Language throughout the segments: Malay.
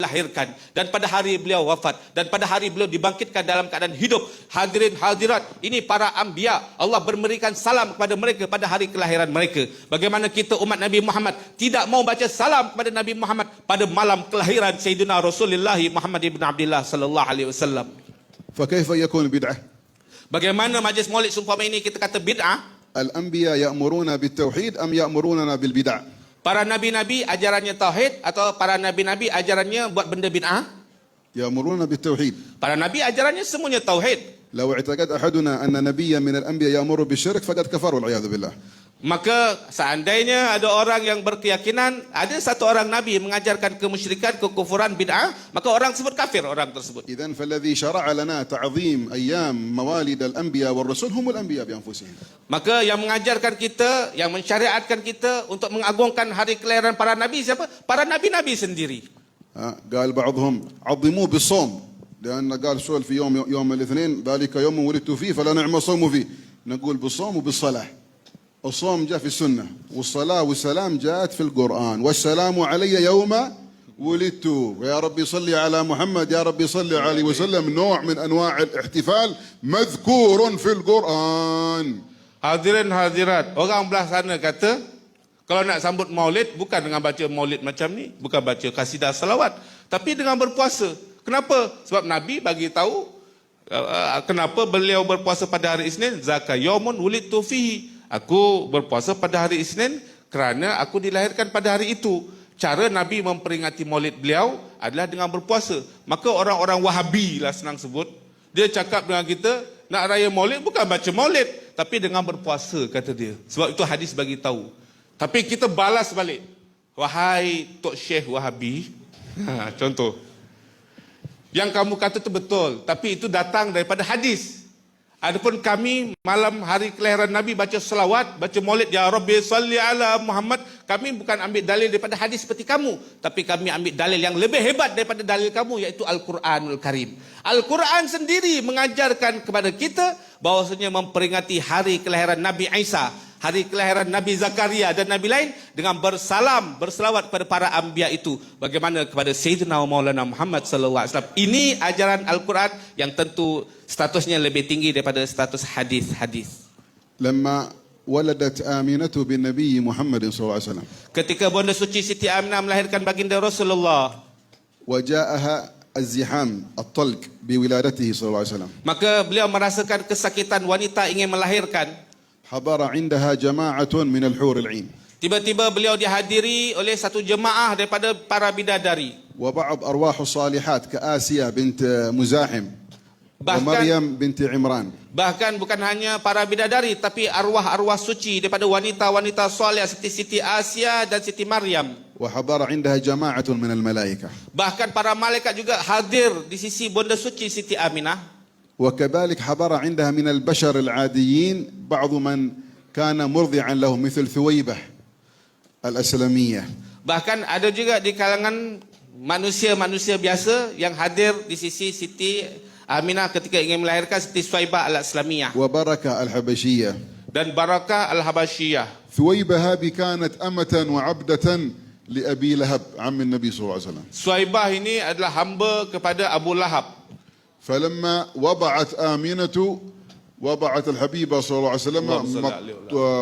lahirkan, dan pada hari beliau wafat, dan pada hari beliau dibangkitkan dalam keadaan hidup. Hadirin hadirat, ini para anbiya, Allah memberikan salam kepada mereka pada hari kelahiran mereka. Bagaimana kita umat Nabi Muhammad tidak mau baca salam kepada Nabi Muhammad pada malam kelahiran Sayyidina Rasulullah Muhammad ibn Abdullah sallallahu alaihi wasallam? فكيف يكون بدعة؟ Bagaimana majlis maulid seumpama ini kita kata bid'ah? الأنبياء يأمرون بالتوحيد أم يأمروننا بالبدع؟ Para nabi-nabi ajarannya tauhid atau para nabi-nabi ajarannya buat benda bid'ah? يأمرون بالتوحيد. Para nabi ajarannya semuanya tauhid. لو اعتقد أحدنا أن نبيا من الأنبياء يأمر بالشرك فقد كفر والعياذ بالله. Maka seandainya ada orang yang berkeyakinan ada satu orang nabi mengajarkan kemusyrikan, kekufuran, bid'ah, maka orang tersebut kafir, orang tersebut. إذن فالذي شرع لنا تعظيم أيام موالد الأنبياء والرسل هم الأنبياء بأنفسهم. Maka yang mengajarkan kita, yang mensyariatkan kita untuk mengagungkan hari kelahiran para nabi siapa? Para nabi-nabi sendiri. قال بعضهم عظموه بالصوم لأن قال سؤال في يوم الاثنين ذلك يوم ولدت فيه فلا نعم الصوم فيه. نقول بالصوم وبالصلاة. الصوم جاء في السنة والصلاة والسلام جاءت في القرآن والسلام علي يوم ولدت ويا ربي صلي على محمد يا ربي صلي عليه وسلم نوع من أنواع الاحتفال مذكور في القرآن. Hadirin hadirat, orang belah sana kata kalau nak sambut maulid bukan dengan baca maulid macam ni, bukan baca kasidah salawat, tapi dengan berpuasa. Kenapa? Sebab Nabi bagi tahu kenapa beliau berpuasa pada hari Isnin. Zaka yaumun wulidtu fihi. Aku berpuasa pada hari Isnin kerana aku dilahirkan pada hari itu. Cara Nabi memperingati maulid beliau adalah dengan berpuasa. Maka orang-orang Wahabi lah senang sebut, dia cakap dengan kita, nak raya maulid bukan baca maulid, tapi dengan berpuasa, kata dia. Sebab itu hadis bagi tahu. Tapi kita balas balik, wahai Tok Syekh Wahabi, contoh, yang kamu kata itu betul, tapi itu datang daripada hadis. Adapun kami malam hari kelahiran Nabi baca selawat, baca maulid, ya Rabbi salli ala Muhammad, kami bukan ambil dalil daripada hadis seperti kamu, tapi kami ambil dalil yang lebih hebat daripada dalil kamu, iaitu Al-Quranul Karim. Al-Quran sendiri mengajarkan kepada kita bahawasanya memperingati hari kelahiran Nabi Isa, hari kelahiran Nabi Zakaria dan Nabi lain dengan bersalam, berselawat kepada para anbiya itu. Bagaimana kepada Sayyidina Maulana Muhammad sallallahu alaihi wasallam. Ini ajaran Al-Quran yang tentu statusnya lebih tinggi daripada status hadis-hadis. لما ولدت آمنة بالنبي محمد صلى الله عليه وسلم. Ketika Bonda Suci Siti Aminah melahirkan baginda Rasulullah, وجاءها الزحام الطلق بولادته صلى الله عليه وسلم. maka beliau merasakan kesakitan wanita ingin melahirkan. حضر عندها جماعة من الحور العين. Tiba-tiba beliau dihadiri oleh satu jemaah daripada para bidadari. وبعض أرواح الصالحات كآسيا بنت مزاحم ومريم بنت عمران. Bahkan bukan hanya para bidadari, tapi arwah-arwah suci daripada wanita-wanita soleh seperti Siti Asia dan Siti Maryam. وحضر عندها جماعة من الملائكة. Bahkan para malaikat juga hadir di sisi Bonda Suci Siti Aminah. وكذلك حضر عندها من البشر العاديين بعض من كان مرضعا له مثل ثويبة الأسلمية. Bahkan ada juga di kalangan manusia-manusia biasa yang hadir di sisi Siti Aminah ketika ingin melahirkan, Siti Suwaibah al-Islamiyah وبركة الحبشية. dan Barakah al-Habasyiyah. ثويبة هذه كانت أمة وعبدة لأبي لهب عم النبي صلى الله عليه وسلم. Suwaibah ini adalah hamba kepada Abu Lahab. فلما وضعت آمنة وضعت الحبيبة صلى الله عليه وسلم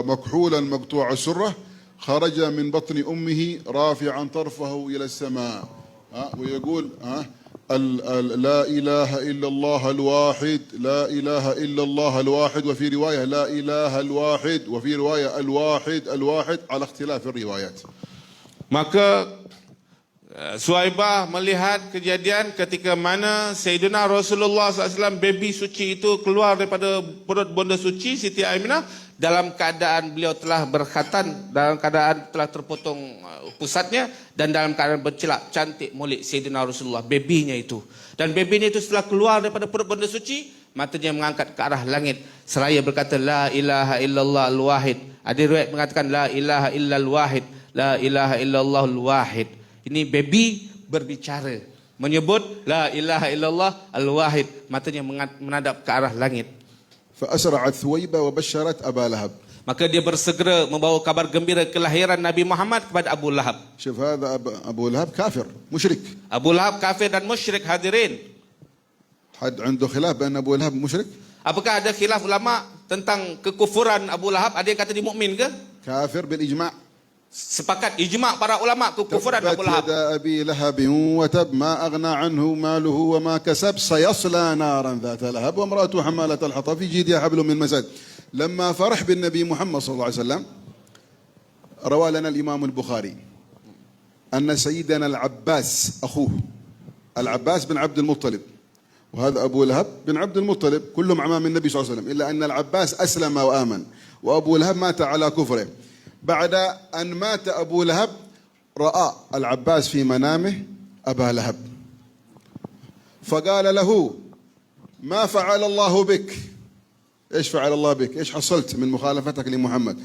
مكحولا مقطوع السرة خرج من بطن أمه رافعا طرفه إلى السماء ويقول لا إله إلا الله الواحد لا إله إلا الله الواحد وفي رواية لا إله الواحد وفي رواية الواحد على اختلاف الروايات. Maka Suwaibah melihat kejadian ketika mana Sayyidina Rasulullah SAW, baby suci itu keluar daripada perut Bonda Suci Siti Aminah dalam keadaan beliau telah berkhatan, dalam keadaan telah terpotong pusatnya, dan dalam keadaan bercelak cantik molek Sayyidina Rasulullah, babynya itu. Dan babynya itu setelah keluar daripada perut Bonda Suci, matanya mengangkat ke arah langit seraya berkata la ilaha illallah al-wahid. Ada riwayat mengatakan la ilaha illal wahid, la ilaha illallah al-wahid. Ini baby berbicara, menyebut la ilaha illallah al-wahid, matanya menadap ke arah langit. فأسرعت ثويبة وبشرت أبا لهب. Maka dia bersegera membawa kabar gembira kelahiran Nabi Muhammad kepada Abu Lahab. شوف هذا أبو لهب كافر مشرك. Abu Lahab kafir dan musyrik, hadirin. حد عنده خلاف بأن أبو لهب مشرك؟ Apakah ada khilaf ulama tentang kekufuran Abu Lahab? Ada yang kata dia mukmin ke? كافر بالإجماع. Sepakat ijma' para ulama kekufuran Abu تبت Lahab. يدا أبي لهب وتب ما أغنى عنه ماله وما كسب سيصلى نارا ذات لهب وامرأته حمالة الحطب في جيدها حبل من مسد. لما فرح بالنبي محمد صلى الله عليه وسلم روى لنا الإمام البخاري أن سيدنا العباس أخوه العباس بن عبد المطلب، وهذا أبو لهب بن عبد المطلب، كلهم عمام النبي صلى الله عليه وسلم، إلا أن العباس أسلم وآمن وأبو لهب مات على كفره. بعد أن مات أبو لهب رأى العباس في منامه أبا لهب فقال له: ما فعل الله بك؟ إيش فعل الله بك؟ إيش حصلت من مخالفتك لمحمد؟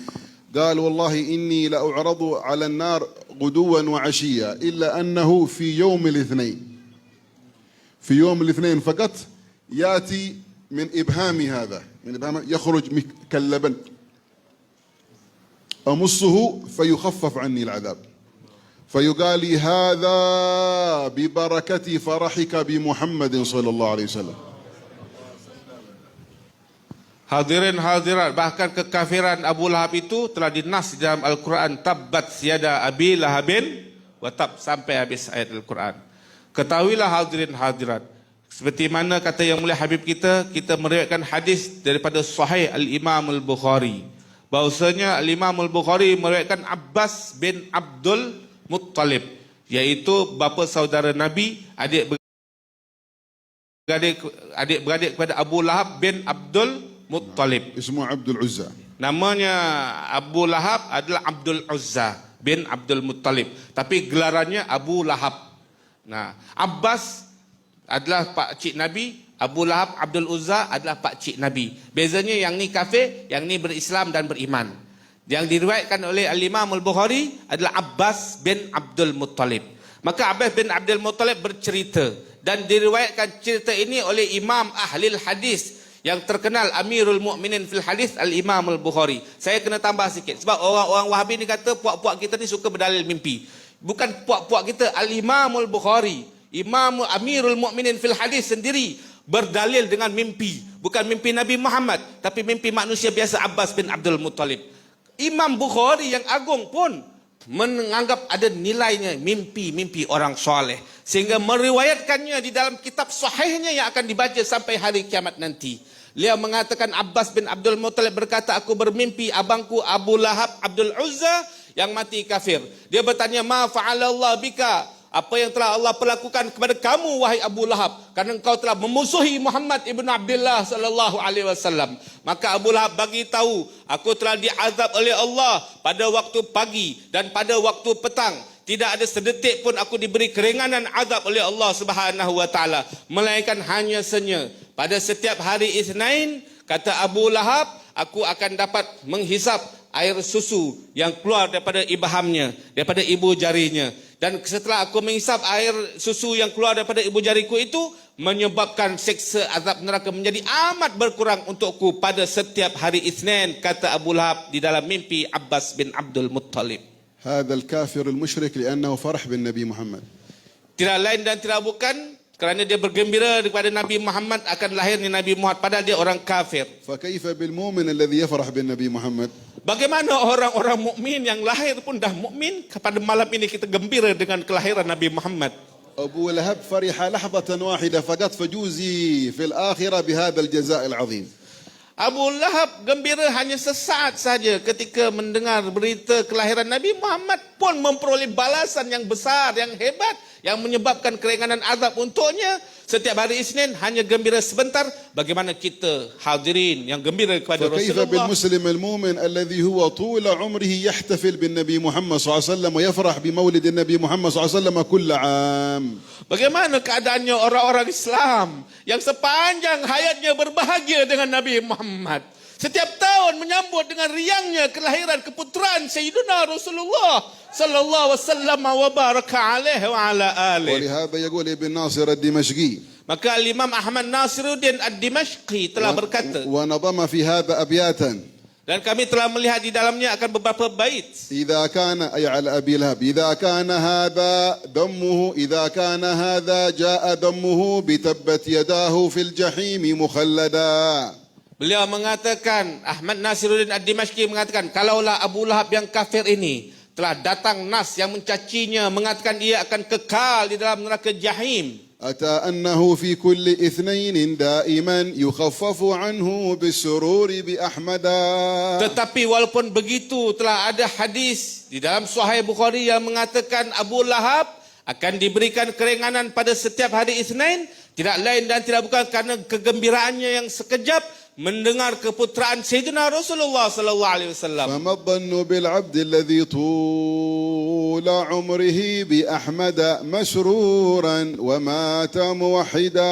قال: والله إني لأعرض على النار غدوا وعشيا إلا أنه في يوم الاثنين فقط يأتي من إبهامي هذا، من إبهامي يخرج كاللبن أمصه فيخفف عني العذاب، فيقال لي: هذا ببركة فرحك بمحمد صلى الله عليه وسلم. Hadirin hadirat, bahkan kekafiran Abu Lahab itu telah dinas di dalam Al-Quran. Tabbat yada Abi Lahabin wa tab, sampai habis ayat Al-Quran. Ketahuilah hadirin hadirat, seperti mana kata yang mulia Habib kita meriwayatkan hadis daripada Sahih Al-Imam Al-Bukhari, bahwasanya Al-Imam Al-Bukhari meriwayatkan Abbas bin Abdul Muttalib, iaitu bapa saudara Nabi, adik-beradik kepada Abu Lahab bin Abdul Muttalib. اسمه عبد العزى. Namanya Abu Lahab adalah Abdul Uzza bin Abdul Muttalib, tapi gelarannya Abu Lahab. Nah, Abbas adalah pak cik Nabi, Abu Lahab Abdul Uzza adalah pak cik Nabi. Bezanya yang ni kafir, yang ni berislam dan beriman. Yang diriwayatkan oleh Al-Imam Al-Bukhari adalah Abbas bin Abdul Muttalib. Maka Abbas bin Abdul Muttalib bercerita, dan diriwayatkan cerita ini oleh Imam Ahli Hadis yang terkenal, Amirul Mukminin fil Hadis, Al-Imam Al-Bukhari. Saya kena tambah sikit, sebab orang-orang Wahabi ni kata puak-puak kita ni suka berdalil mimpi. Bukan puak-puak kita, Al-Imam Al-Bukhari, Imam Amirul Mukminin fil Hadis sendiri berdalil dengan mimpi. Bukan mimpi Nabi Muhammad, tapi mimpi manusia biasa, Abbas bin Abdul Muttalib. Imam Bukhari yang agung pun menganggap ada nilainya mimpi-mimpi orang soleh, sehingga meriwayatkannya di dalam kitab sahihnya yang akan dibaca sampai hari kiamat nanti. Dia mengatakan, Abbas bin Abdul Muttalib berkata, aku bermimpi abangku Abu Lahab Abdul Uzza yang mati kafir. Dia bertanya, ma fa'alallah bika? Apa yang telah Allah perlakukan kepada kamu wahai Abu Lahab, kerana engkau telah memusuhi Muhammad ibn Abdullah sallallahu alaihi wasallam. Maka Abu Lahab bagi tahu, aku telah diazab oleh Allah pada waktu pagi dan pada waktu petang. Tidak ada sedetik pun aku diberi keringanan azab oleh Allah Subhanahu wa taala, melainkan hanya senya pada setiap hari Isnin, kata Abu Lahab, aku akan dapat menghisap air susu yang keluar daripada ibhamnya, daripada ibu jarinya. Dan setelah aku menghisap air susu yang keluar daripada ibu jariku itu, menyebabkan seksa azab neraka menjadi amat berkurang untukku pada setiap hari Isnin, kata Abu Lahab di dalam mimpi Abbas bin Abdul Muttalib. هذا الكافر المشرك لأنه فرح بالنبي محمد. Tidak lain dan tidak bukan kerana dia bergembira kepada Nabi Muhammad akan lahirnya Nabi Muhammad, padahal dia orang kafir. فكيف بالمؤمن الذي يفرح بالنبي محمد؟ Bagaimana orang-orang mukmin yang lahir pun dah mukmin, pada malam ini kita gembira dengan kelahiran Nabi Muhammad. أبو لهب فرح لحظة واحدة فقط فجوزي في الآخرة بهذا الجزاء العظيم. Abu Lahab gembira hanya sesaat saja ketika mendengar berita kelahiran Nabi Muhammad, pun memperoleh balasan yang besar, yang hebat, yang menyebabkan keringanan azab untuknya. Setiap hari Isnin hanya gembira sebentar. Bagaimana kita hadirin yang gembira kepada فكيف Rasulullah? بالمسلم المؤمن الذي هو طول عمره يحتفل بالنبي محمد صلى الله عليه وسلم ويفرح بمولد النبي محمد صلى الله عليه وسلم كل عام. Bagaimana keadaannya orang-orang Islam yang sepanjang hayatnya berbahagia dengan Nabi Muhammad, setiap tahun menyambut dengan riangnya kelahiran keputeraan Sayyidina Rasulullah sallallahu alaihi wasallam wa baraka alaihi wa ala alihi. ولهذا يقول ابن ناصر الدمشقي. Maka Imam Ahmad Nasiruddin Ad-Dimashqi telah berkata, ونظم في هذا أبياتا. Dan kami telah melihat di dalamnya akan beberapa bait. إذا كان أي على أبي لهب إذا كان هذا جاء ذمه بتبت يداه في الجحيم مخلدا. Beliau mengatakan, Ahmad Nasiruddin Ad-Dimashqi mengatakan, kalaulah Abu Lahab yang kafir ini telah datang nas yang mencacinya, mengatakan ia akan kekal di dalam neraka jahim. أتى أنه في كل اثنين دائما يخفف عنه بالسرور بأحمدا. Tetapi walaupun begitu telah ada hadis di dalam Sahih Bukhari yang mengatakan Abu Lahab akan diberikan keringanan pada setiap hari Isnin, tidak lain dan tidak bukan karena kegembiraannya yang sekejap mendengar keputraan Sayyidina Rasulullah sallallahu alaihi wasallam. فما الظن بالعبد الذي طول عمره بأحمد مسرورا ومات موحدا.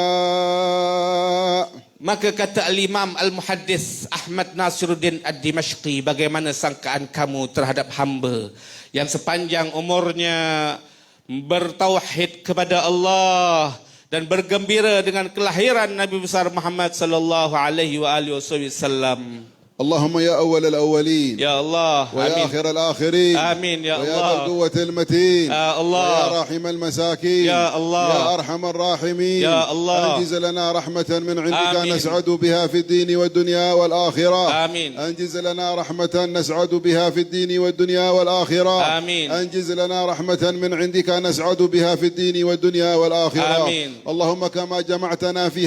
Maka kata Al-Imam Al-Muhaddis Ahmad Nasiruddin Ad-Dimashqi, bagaimana sangkaan kamu terhadap hamba yang sepanjang umurnya bertauhid kepada Allah dan bergembira dengan kelahiran Nabi besar Muhammad sallallahu alaihi wasallam. اللهم يا أول الأولين Ya Allah, ويا amin. آخر الآخرين Amin ya ويا ذا Allah. القوة المتين يا الله. ويا راحم المساكين يا الله. يا أرحم الراحمين يا الله. أنجز لنا رحمة من عندك آمين. نسعد بها في الدين والدنيا والآخرة. آمين. أنجز لنا رحمة نسعد بها في الدين والدنيا والآخرة. آمين. أنجز لنا رحمة من عندك نسعد بها في الدين والدنيا والآخرة. آمين. اللهم كما جمعتنا في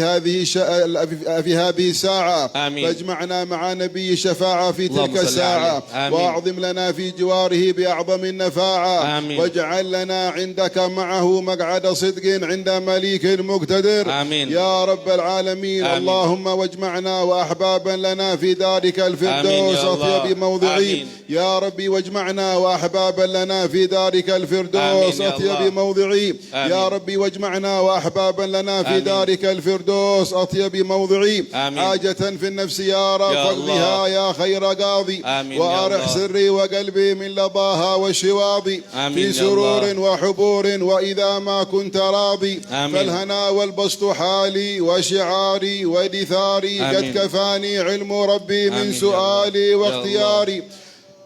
هذه الساعة آمين. فاجمعنا مع نبي الشفاعة في اللهم تلك صل الساعة عليه. آمين. وأعظم لنا في جواره بأعظم النفاعة. آمين. واجعل لنا عندك معه مقعد صدق عند مليك مقتدر. آمين. يا رب العالمين. آمين. اللهم واجمعنا وأحبابا لنا في دارك الفردوس آمين يا الله. أطيب موضعي. آمين. يا ربي واجمعنا وأحبابا لنا في دارك الفردوس آمين يا أطيب الله. موضعي. آمين. يا ربي واجمعنا وأحبابا لنا في آمين. دارك الفردوس أطيب موضعي. آمين. حاجة في النفس يا رب يا فاقضها الله. يا خير قاضي. آمين يا وأرح الله. سري وقلبي من لظاها والشواضي. آمين في يا سرور الله. وحبور وإذا ما كنت راضي. آمين. فالهنا والبسط حالي وشعاري ودثاري. آمين. قد كفاني علم ربي من آمين يا سؤالي الله. يا واختياري.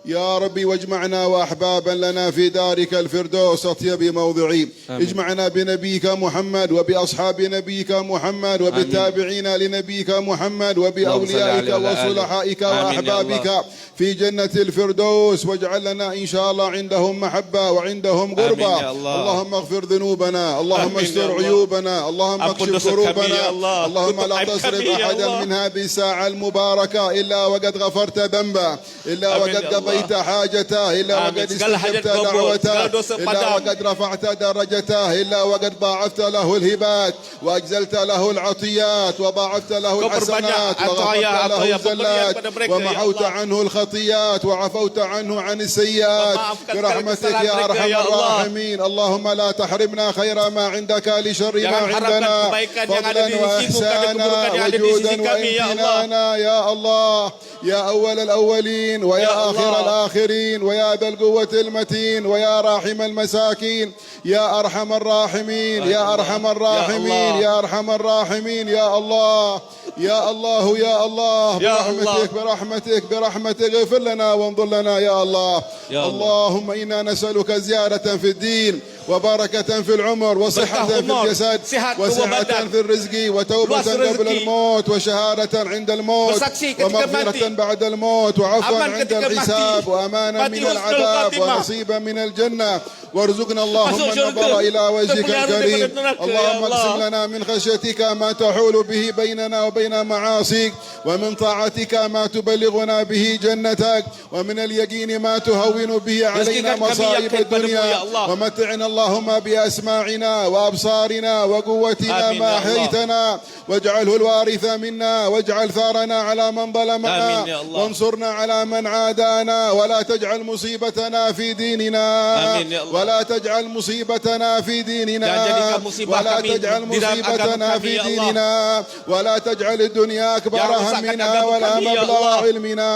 يا ربي واجمعنا وأحبابا لنا في دارك الفردوس أطيب موضعي. آمين. اجمعنا بنبيك محمد وبأصحاب نبيك محمد وبالتابعين لنبيك محمد وبأوليائك اللهم صل على وصلحائك آله. آمين يا وأحبابك الله. في جنة الفردوس. واجعل لنا إن شاء الله عندهم محبة وعندهم قربة. آمين يا الله. اللهم اغفر ذنوبنا. اللهم آمين يا استر الله. عيوبنا. اللهم أمكن اكشف دوسة كمية يا كروبنا. الله. اللهم لا كتب عيب تصرف كمية يا أحدا الله. من هذه الساعة المباركة إلا وقد غفرت ذنبه. إلا آمين وقد يا الله. قضيت حاجته. إلا آمين. وقد Segala hajat استجبت kabul, دعوته. segala dosa إلا padam. وقد رفعت درجته. إلا وقد ضاعفت له الهبات وأجزلت له العطيات وضاعفت له Kau الحسنات perbanyak وغفرت له pemberian الزلات kepada mereka, ya ومحوت Allah. عنه الخطيات وعفوت عنه عن السيئات ومعافkan برحمتك kesalahan يا mereka, أرحم ya Allah. الراحمين. اللهم لا تحرمنا خير ما عندك لشر ما Jangan harapkan عندنا kebaikan yang ada فضلا di sisimu karena وإحسانا keburukan yang ada di وجودا sisi kami, ya Allah. وامتنانا يا الله. يا أول الأولين ويا يا آخر الله. الآخرين ويا ذا القوة المتين ويا راحم المساكين يا أرحم الراحمين. يا أرحم الراحمين. الله. يا أرحم الراحمين. يا الله. يا الله. يا الله. يا برحمتك برحمتك برحمتك اغفر لنا وانظر لنا يا الله. يا الله. اللهم إنا نسألك زيادة في الدين وبركة في العمر وصحة Berkah في umur, الجسد sihat وسعة badan, في الرزق وتوبة luas قبل rezeki, الموت وشهادة عند الموت bersaksi ketika ومغفرة mati, بعد الموت وعفوا aman عند ketika الحساب mati, وأمانا mati من husnul العذاب khatimah. ونصيبا من الجنة. وارزقنا اللهم Masuk syurga, النظر إلى وجهك terpengaruh الكريم. daripada neraka, اللهم ya Allah. اقسم لنا من خشيتك ما تحول به بيننا وبين معاصيك ومن طاعتك ما تبلغنا به جنتك ومن اليقين ما تهون به علينا Rezekikan kami مصائب yakin padamu, الدنيا. ya Allah. ومتعنا اللهم بأسماعنا وأبصارنا وقوتنا آمين ما يا الله. أحييتنا واجعله الوارث منا واجعل ثارنا على من ظلمنا آمين يا الله. وانصرنا على من عادانا ولا تجعل مصيبتنا في ديننا آمين يا الله. ولا تجعل مصيبتنا في ديننا Jangan jadikan musibah ولا kami تجعل di dalam agama مصيبتنا kami, في ya Allah. ديننا ولا تجعل الدنيا أكبر Jangan rusakkan همنا agama ولا kami, ya مبلغ Allah. علمنا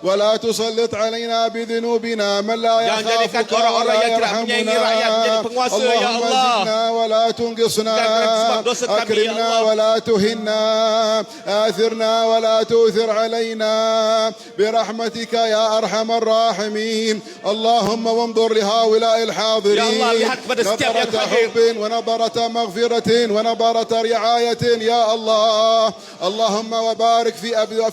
ولا تسلط علينا بذنوبنا من لا Jangan jadikan يخافك orang-orang ولا yang tidak menyayangi rakyat يرحمنا menjadi penguasa, ya اللهم Allah. زدنا ولا تنقصنا Jangan sebab dosa kami, ya أكرمنا Allah. ولا تهنا آثرنا ولا تؤثر علينا برحمتك يا أرحم الراحمين اللهم وانظر لهؤلاء الحاضرين Ya Allah, lihat kepada setiap yang نظرة hadir. حب ونظرة مغفرة ونظرة رعاية يا الله اللهم وبارك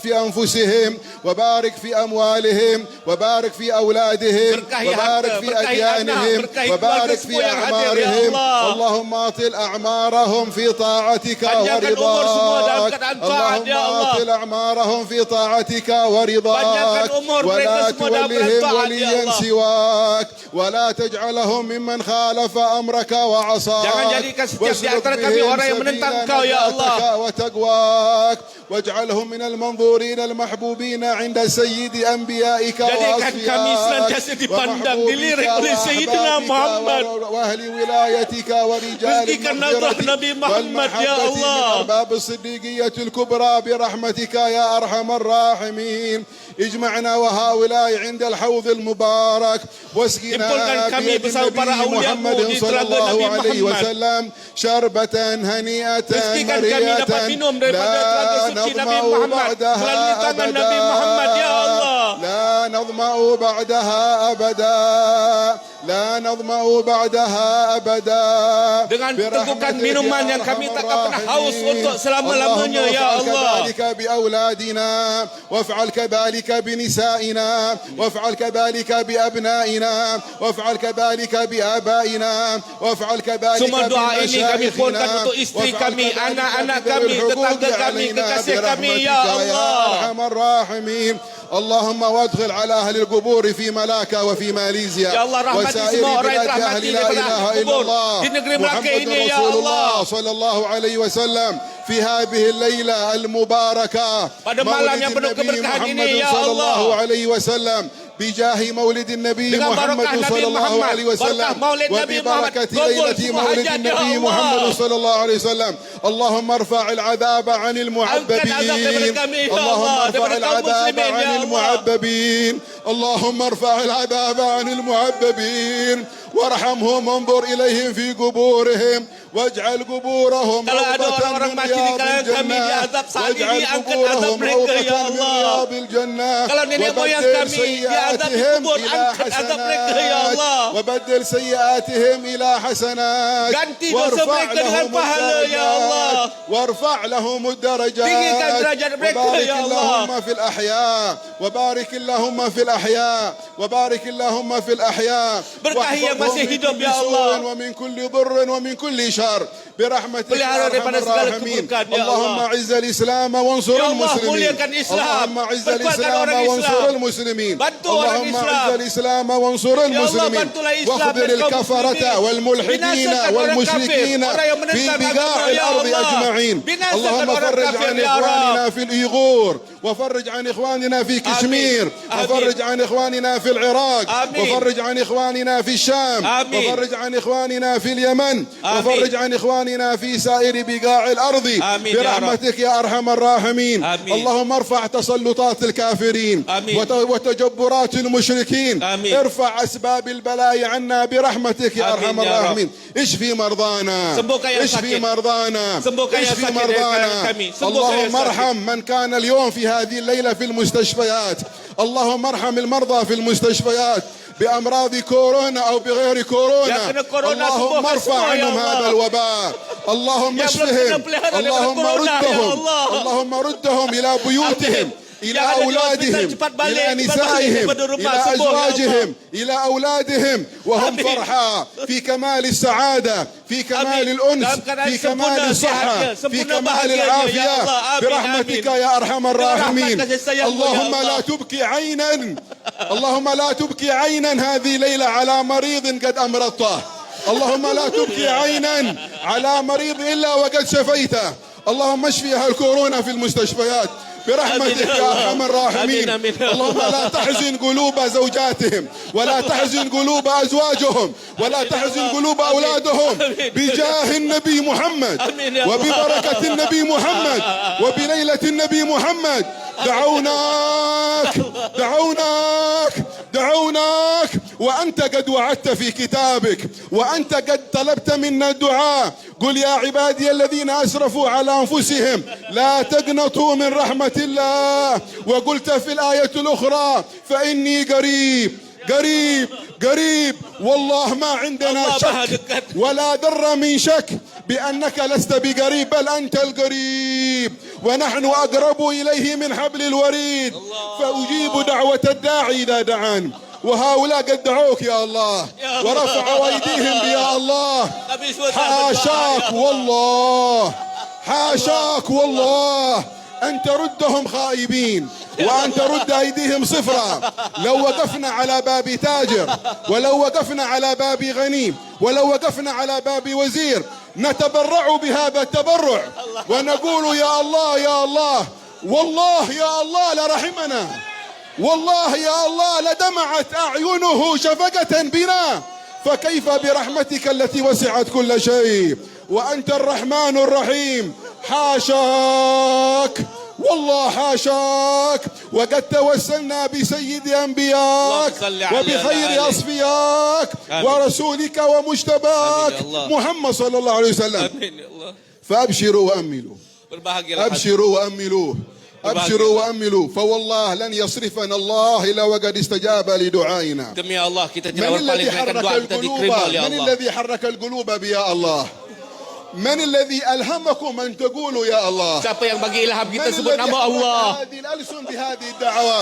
في أنفسهم وبارك في أموالهم وبارك في أولادهم Berkahi وبارك harta, في berkahi أديانهم anak, berkahi وبارك keluarga في semua yang hadir, ya أعمارهم Allah. اللهم أطل أعمارهم في طاعتك Panjangkan umur semua dalam ورضاك keadaan taat, اللهم ya Allah. أطل أعمارهم في طاعتك Panjangkan ورضاك umur mereka ولا semua dalam keadaan تولهم taat, ya وليا Allah. سواك ولا تجعلهم ممن خالف أمرك وعصاك Jangan jadikan setiap di واسلك antara kami بهم orang yang menentang سبيل Engkau, ya Allah. نجاتك وتقواك واجعلهم من المنظورين المحبوبين عند سيد أنبيائك Jadikan kami senantiasa dipandang, dilirik oleh Sayyidina Muhammad. وأهل ولايتك ورجال Rizkikan nazar المغفرة Nabi Muhammad, ya والمحبة Allah. من أرباب الصديقية الكبرى برحمتك يا أرحم الراحمين اجمعنا وهؤلاء عند الحوض المبارك واسقنا Kumpulkan kami بيد bersama para النبي awliya-Mu محمد di صلى telaga الله Nabi عليه Muhammad. وسلم شربة هنيئة Rizkikan kami dapat مريئة minum daripada telaga لا suci Nabi نظمأ Muhammad بعدها melalui tangan Nabi Muhammad, ya Allah. لا نظمأ بعدها أبدا لا نظمأ بعدها أبدا Dengan tegukan minuman yang kami tak akan pernah haus untuk selama-lamanya, ya Allah. كذلك بأولادنا وافعل كذلك بنسائنا وافعل كذلك بأبنائنا وافعل كذلك بآبائنا وافعل كذلك Semua doa ini kami pohonkan بمشايخنا untuk istri وافعل kami, كذلك anak-anak بذوي kami, الحقوق tetangga kami, علينا kekasih kami, ya برحمتك يا Allah. أرحم الراحمين اللهم وادخل على أهل القبور في ملاكا وفي ماليزيا Ya Allah, rahmati وسائر semua orang yang بلاد telah أهل mati لا daripada إله ahli إلا kubur الله di negeri Melaka محمد ini, ya رسول Allah. الله صلى الله عليه وسلم في هذه الليلة المباركة Pada malam yang penuh النبي keberkahan محمد ini, ya صلى الله Allah. عليه وسلم بجاه مولد النبي Dengan محمد barakah Nabi صلى الله Muhammad, عليه وسلم barakah maulid Nabi Muhammad, وببركة kabul ليلة semua مولد hajat, ya النبي Allah. محمد صلى الله عليه وسلم اللهم ارفع العذاب عن Angkat azab المعذبين daripada kami, ya اللهم Allah, ارفع daripada kaum العذاب muslimin, عن ya Allah. المعذبين اللهم ارفع العذاب عن المعذبين وارحمهم وانظر إليهم في قبورهم واجعل قبورهم Kalau ada روضة orang-orang من mati di رياض kalangan kami الجنة diazab saat ini, واجعل angkat azab قبورهم mereka, ya روضة من Allah. رياض الجنة Kalau nenek moyang وبدل kami diazab di سيئاتهم kubur, إلى angkat azab mereka, ya حسنات Allah. وبدل سيئاتهم إلى حسنات Ganti dosa mereka dengan pahala, ya Allah. وارفع لهم الدرجات Tinggikan derajat mereka, وبارك ya Allah. اللهم في الأحياء وبارك اللهم في الأحياء وبارك اللهم في الأحياء Berkahi yang masih واحفظهم من hidup, كل ya سوء Allah. ومن كل ضر ومن كل شر برحمتك Pelihara يا أرحم daripada segala الراحمين keburukan, ya اللهم Allah. أعز الإسلام وانصر Ya Allah, المسلمين muliakan Islam. اللهم أعز Perkuatkan الإسلام orang وانصر Islam. المسلمين Bantu orang اللهم Islam. أعز الإسلام وانصر Allah, المسلمين bantulah Islam واخذل dan kaum الكفرة muslimin. والملحدين Binasakan orang والمشركين kafir, orang yang في menentang بقاع agama, ya الأرض Allah. أجمعين Binasakan اللهم orang فرج kafir, عن ya إخواننا Rabb. في الإيغور وفرج عن إخواننا في كشمير آمين. وفرج عن إخواننا في العراق آمين. وفرج عن إخواننا في الشام آمين. وفرج عن إخواننا في اليمن آمين. وفرج عن إخواننا في سائر بقاع الأرض آمين يا برحمتك يا أرحم الراحمين آمين. اللهم ارفع تسلطات الكافرين آمين. وتجبرات المشركين آمين. ارفع أسباب البلاء عنا برحمتك يا آمين أرحم يا رب. الراحمين اشفي مرضانا Sembuhkan yang اشفي sakit. مرضانا Sembuhkan yang اشفي sakit dari kalangan مرضانا kami. Sembuhkan اللهم yang sakit. ارحم من كان اليوم في هذه الليلة في المستشفيات اللهم ارحم المرضى في المستشفيات بأمراض كورونا أو بغير كورونا Yang kena corona, اللهم sembuhkan ارفع semua, ya عنهم Allah. هذا الوباء اللهم Yang belum اشفهم kena pelihara daripada اللهم corona, ya ردهم Allah. اللهم ردهم إلى بيوتهم Amin. إلى Yang ada di أولادهم hospital cepat balik, إلى cepat balik نسائهم kepada rumah, إلى sembuh, ya أزواجهم إلى أولادهم وهم Amin. فرحى في كمال السعادة في كمال Amin. الأنس Dalam keadaan في كمال sempurna الصحة sihatnya, في sempurna كمال bahagianya, العافية ya Allah. Amin, برحمتك amin. يا أرحم الراحمين Dengan rahmat kasih sayang-Mu, ya اللهم لا Allah. تبكي عينا اللهم لا تبكي عينا هذه ليلة على مريض قد أمرضته اللهم لا تبكي عينا على مريض إلا وقد شفيته اللهم اشفي أهل كورونا في المستشفيات برحمتك يا أرحم الراحمين. اللهم لا تحزن قلوب زوجاتهم ولا تحزن قلوب أزواجهم ولا تحزن قلوب أولادهم بجاه النبي محمد وببركة النبي محمد وبليلة النبي محمد. دعوناك وأنت قد وعدت في كتابك وأنت قد طلبت منا الدعاء. قل يا عبادي الذين أسرفوا على أنفسهم لا تقنطوا من رحمة الله. وقلت في الآية الأخرى فإني قريب والله ما عندنا شك ولا ذرة من شك بأنك لست بقريب بل أنت القريب ونحن أقرب إليه من حبل الوريد. فأجيب دعوة الداعي إذا دعان وهؤلاء قد دعوك يا الله ورفعوا أيديهم يا الله. حاشاك والله أن تردهم خائبين وأن ترد أيديهم صفرا. لو وقفنا على باب تاجر ولو وقفنا على باب غني ولو وقفنا على باب وزير نتبرع بهذا التبرع ونقول يا الله يا الله والله يا الله لرحمنا والله يا الله لدمعت أعينه شفقة بنا. فكيف برحمتك التي وسعت كل شيء وأنت الرحمن الرحيم. حاشاك والله حاشاك. وقد توسلنا بسيد أنبياك وبخير أصفياك ورسولك ومجتباك محمد صلى الله عليه وسلم. فأبشروا وأملوا أبشروا وأملوا فوالله لن يصرفنا الله إلا وقد استجاب لدعائنا. من الذي حرك القلوب بيا الله؟ من الذي ألهمكم أن تقولوا يا الله؟ Siapa yang bagi ilham kita sebut nama Allah?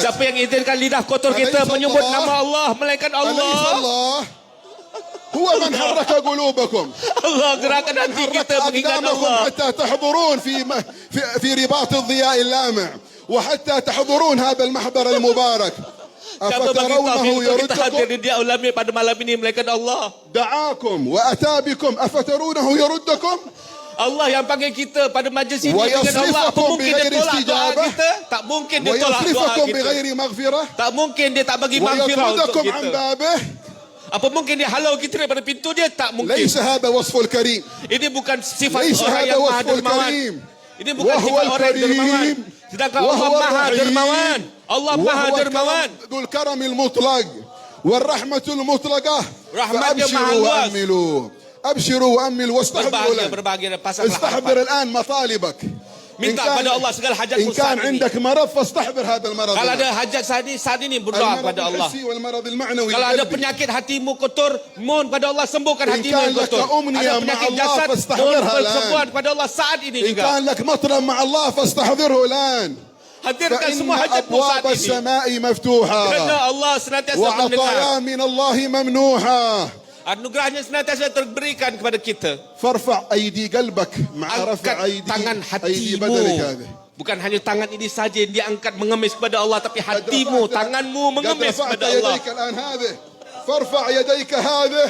Siapa yang izinkan lidah kotor kita menyebut nama Allah melainkan Allah? هو من حرك قلوبكم. Allah gerakan hati kita mengingat Allah. حتى تحضرون في رباط الضياء اللامع وحتى تحضرون هذا المحضر المبارك. أفترونه يردكم pada malam ini melainkan Allah. دعاكم وأتى بكم أفترونه يردكم. Allah yang panggil kita pada majlis ini dengan Allah. Apa mungkin dia tolak doa kita? Tak mungkin dia tolak doa kita. Tak mungkin dia tak bagi maghfirah untuk kita. Apa mungkin dia halau kita daripada pintu dia? Tak mungkin. ليس هذا وصف الكريم. Ini bukan sifat orang yang maha dermawan. Ini bukan sifat orang yang dermawan. Sedangkan Allah maha dermawan. Allah maha dermawan. ذو الكرم المطلق والرحمة المطلقة. Rahmatnya maha luas. أبشروا وأملوا واستحضر الآن مطالبك. Minta pada Allah segala hajatmu إن كان عندك مرض فاستحضر هذا المرض. Kalau ada hajat saat ini berdoa pada Allah. Kalau ada penyakit hatimu kotor, mohon pada Allah sembuhkan hatimu yang kotor. Ada penyakit jasad, mohon kesembuhan pada Allah saat ini juga. إن كان لك مطلب مع الله فاستحضره الآن. Hadirkan semua hajatmu saat ini. السماء مفتوحة. Kerana Allah senantiasa mendengar. وعطايا من الله ممنوحة. Anugerahnya senantiasa terberikan kepada kita. فارفع أيدي قلبك مع رفع أيدي بدنك هذه. Bukan hanya tangan ini saja yang diangkat mengemis kepada Allah, tapi hatimu, tanganmu mengemis kepada Allah. فارفع يديك هذه.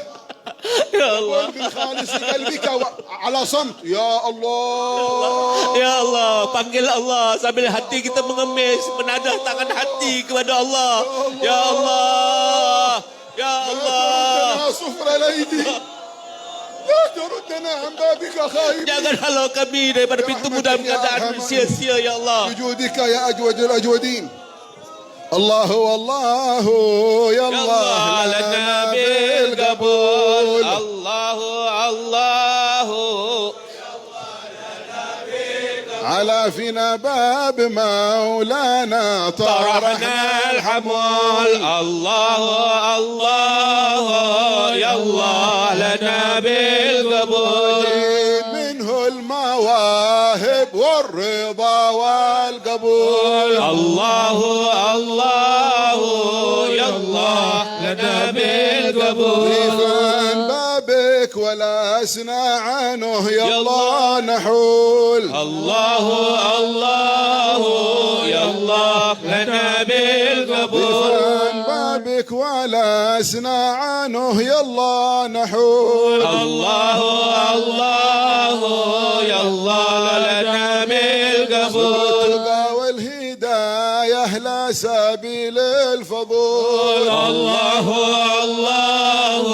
Ya Allah. من خالص قلبك على صمت. يا الله. Ya Allah, panggil Allah sambil hati kita mengemis, menadah tangan hati kepada Allah. Ya Allah. Ya Allah. صفر الأيدي. لا تردنا عن بابك خائبين. Jangan halau kami daripada pintu-Mu dalam keadaan sia-sia ya Allah. بجودك يا أجود الأجودين. الله والله يا الله لنا بالقبول. الله على فينا باب مولانا طرحنا الحمول. الله يا الله لنا بالقبول. منه المواهب والرضا والقبول. الله يا الله لنا بالقبول. بابك ولا أسنى عنه يا الله نحول. الله يا الله لنا بالقبول. بابك ولا أسنى عنه يا الله نحول. الله يا الله لنا بالقبول. سبيل الفضول. الله الله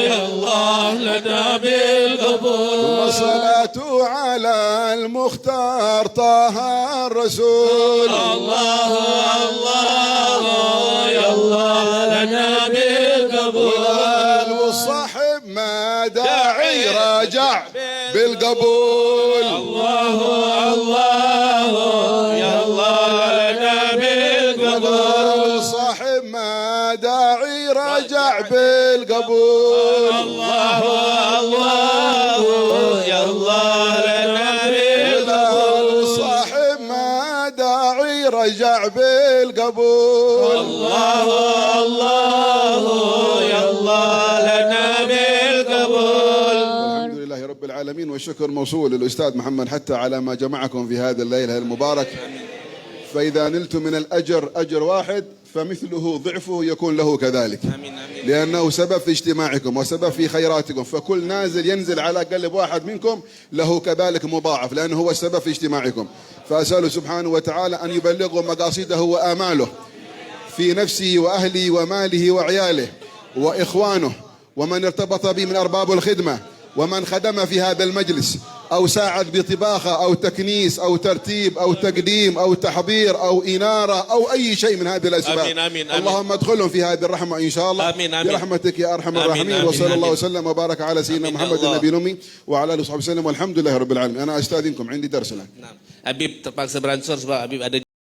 يا الله لنا بالقبول. والصلاة على المختار طه الرسول. الله الله يا الله لنا بالقبول. والصاحب ما داعي راجع بالقبول. الله الله يا الله لنا بالقبول. صاحب ما داعي راجع بالقبول. الله الله يا الله لنا بالقبول. صاحب ما داعي رجع بالقبول. الله الله يا الله لنا بالقبول. الحمد لله رب العالمين، والشكر موصول للأستاذ محمد حتى على ما جمعكم في هذا الليلة المبارك. فإذا نلتم من الأجر أجر واحد فمثله ضعفه يكون له كذلك. آمين آمين. لأنه سبب في اجتماعكم وسبب في خيراتكم، فكل نازل ينزل على قلب واحد منكم له كذلك مضاعف، لأنه هو السبب في اجتماعكم. فأسأله سبحانه وتعالى أن يبلغه مقاصده وآماله في نفسه وأهله وماله وعياله وإخوانه ومن ارتبط به من أرباب الخدمة ومن خدم في هذا المجلس أو ساعد بطباخة أو تكنيس أو ترتيب أو تقديم أو تحضير أو إنارة أو أي شيء من هذه الأسباب. آمين آمين آمين. اللهم ادخلهم في هذه الرحمة إن شاء الله. آمين آمين. برحمتك يا أرحم آمين الراحمين. آمين وصلى الله آمين. وسلم وبارك على سيدنا آمين محمد الله. النبي الأمي وعلى آله وصحبه وسلم، والحمد لله رب العالمين. أنا أستاذنكم، عندي درس الآن. Habib terpaksa beransur sebab Habib ada